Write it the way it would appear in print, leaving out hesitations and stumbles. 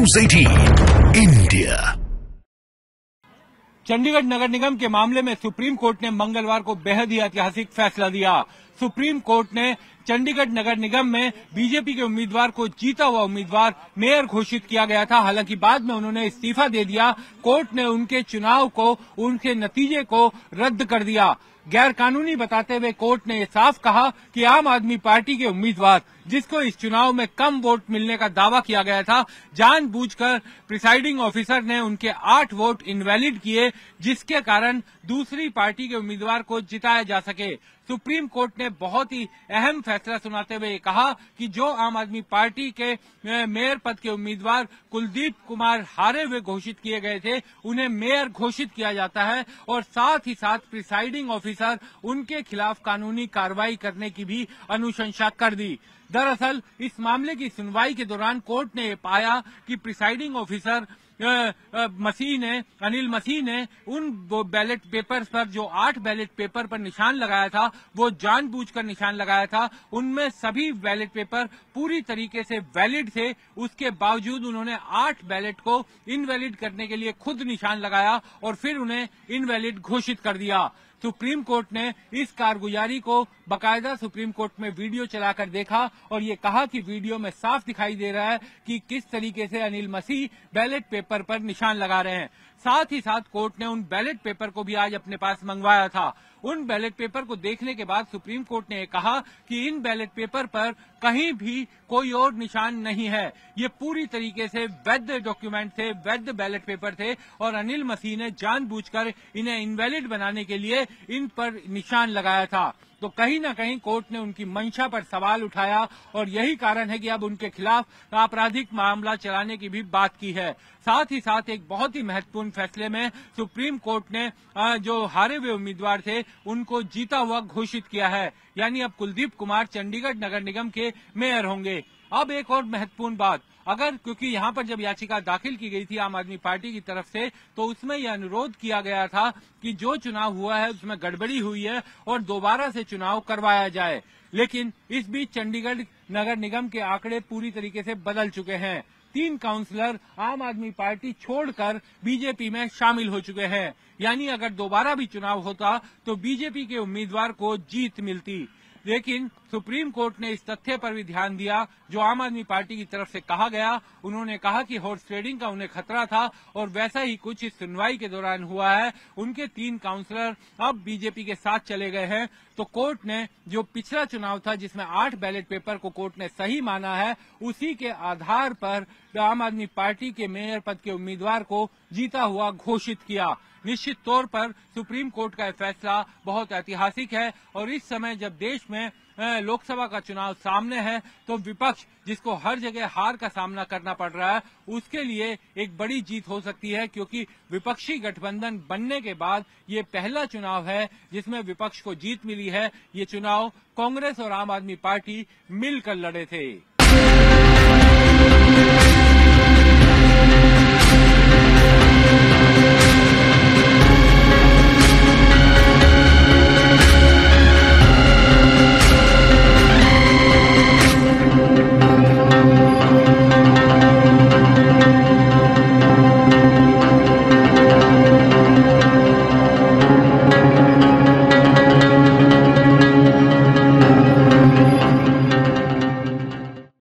News 18 India। Chandigarh नगर निगम के मामले में सुप्रीम कोर्ट ने मंगलवार को बेहद ही ऐतिहासिक फैसला दिया। सुप्रीम कोर्ट ने चंडीगढ़ नगर निगम में बीजेपी के उम्मीदवार को जीता हुआ उम्मीदवार मेयर घोषित किया गया था। हालांकि बाद में उन्होंने इस्तीफा दे दिया। कोर्ट ने उनके चुनाव को, उनके नतीजे को रद्द कर दिया। गैर कानूनी बताते हुए कोर्ट ने ये साफ कहा कि आम आदमी पार्टी के उम्मीदवार, जिसको इस चुनाव में कम वोट मिलने का दावा किया गया था, जानबूझकर प्रिसाइडिंग ऑफिसर ने उनके 8 वोट इनवैलिड किए, जिसके कारण दूसरी पार्टी के उम्मीदवार को जिताया जा सके। सुप्रीम कोर्ट ने बहुत ही अहम फैसला सुनाते हुए कहा कि जो आम आदमी पार्टी के मेयर पद के उम्मीदवार कुलदीप कुमार हारे हुए घोषित किए गए थे, उन्हें मेयर घोषित किया जाता है और साथ ही साथ प्रिसाइडिंग ऑफिसर उनके खिलाफ कानूनी कार्रवाई करने की भी अनुशंसा कर दी। दरअसल इस मामले की सुनवाई के दौरान कोर्ट ने पाया कि प्रिसाइडिंग ऑफिसर अनिल मसीह ने उन बैलेट पेपर्स पर, जो 8 बैलेट पेपर पर निशान लगाया था, वो जानबूझकर निशान लगाया था। उनमें सभी बैलेट पेपर पूरी तरीके से वैलिड थे। उसके बावजूद उन्होंने 8 बैलेट को इनवैलिड करने के लिए खुद निशान लगाया और फिर उन्हें इनवैलिड घोषित कर दिया। सुप्रीम कोर्ट ने इस कारगुजारी को बाकायदा सुप्रीम कोर्ट में वीडियो चलाकर देखा और ये कहा कि वीडियो में साफ दिखाई दे रहा है कि किस तरीके से अनिल मसीह बैलेट पेपर पर निशान लगा रहे हैं। साथ ही साथ कोर्ट ने उन बैलेट पेपर को भी आज अपने पास मंगवाया था। उन बैलेट पेपर को देखने के बाद सुप्रीम कोर्ट ने कहा कि इन बैलेट पेपर पर कहीं भी कोई और निशान नहीं है। ये पूरी तरीके से वैध डॉक्यूमेंट थे, वैध बैलेट पेपर थे और अनिल मसीह ने जानबूझकर इन्हें इनवैलिड बनाने के लिए इन पर निशान लगाया था। तो कहीं न कहीं कोर्ट ने उनकी मंशा पर सवाल उठाया और यही कारण है कि अब उनके खिलाफ आपराधिक मामला चलाने की भी बात की है। साथ ही साथ एक बहुत ही महत्वपूर्ण फैसले में सुप्रीम कोर्ट ने जो हारे हुए उम्मीदवार थे, उनको जीता हुआ घोषित किया है। यानी अब कुलदीप कुमार चंडीगढ़ नगर निगम के मेयर होंगे। अब एक और महत्वपूर्ण बात, क्योंकि यहाँ पर जब याचिका दाखिल की गई थी आम आदमी पार्टी की तरफ से, तो उसमें यह अनुरोध किया गया था कि जो चुनाव हुआ है उसमें गड़बड़ी हुई है और दोबारा से चुनाव करवाया जाए। लेकिन इस बीच चंडीगढ़ नगर निगम के आंकड़े पूरी तरीके से बदल चुके हैं। 3 काउंसलर आम आदमी पार्टी छोड़कर बीजेपी में शामिल हो चुके हैं। यानी अगर दोबारा भी चुनाव होता तो बीजेपी के उम्मीदवार को जीत मिलती। लेकिन सुप्रीम कोर्ट ने इस तथ्य पर भी ध्यान दिया जो आम आदमी पार्टी की तरफ से कहा गया। उन्होंने कहा कि हॉर्स ट्रेडिंग का उन्हें खतरा था और वैसा ही कुछ इस सुनवाई के दौरान हुआ है। उनके 3 काउंसलर अब बीजेपी के साथ चले गए हैं। तो कोर्ट ने जो पिछला चुनाव था जिसमें 8 बैलेट पेपर को कोर्ट ने सही माना है, उसी के आधार पर आम आदमी पार्टी के मेयर पद के उम्मीदवार को जीता हुआ घोषित किया। निश्चित तौर पर सुप्रीम कोर्ट का फैसला बहुत ऐतिहासिक है और इस समय जब देश में लोकसभा का चुनाव सामने है, तो विपक्ष, जिसको हर जगह हार का सामना करना पड़ रहा है, उसके लिए एक बड़ी जीत हो सकती है। क्योंकि विपक्षी गठबंधन बनने के बाद ये पहला चुनाव है जिसमें विपक्ष को जीत मिली है। ये चुनाव कांग्रेस और आम आदमी पार्टी मिलकर लड़े थे।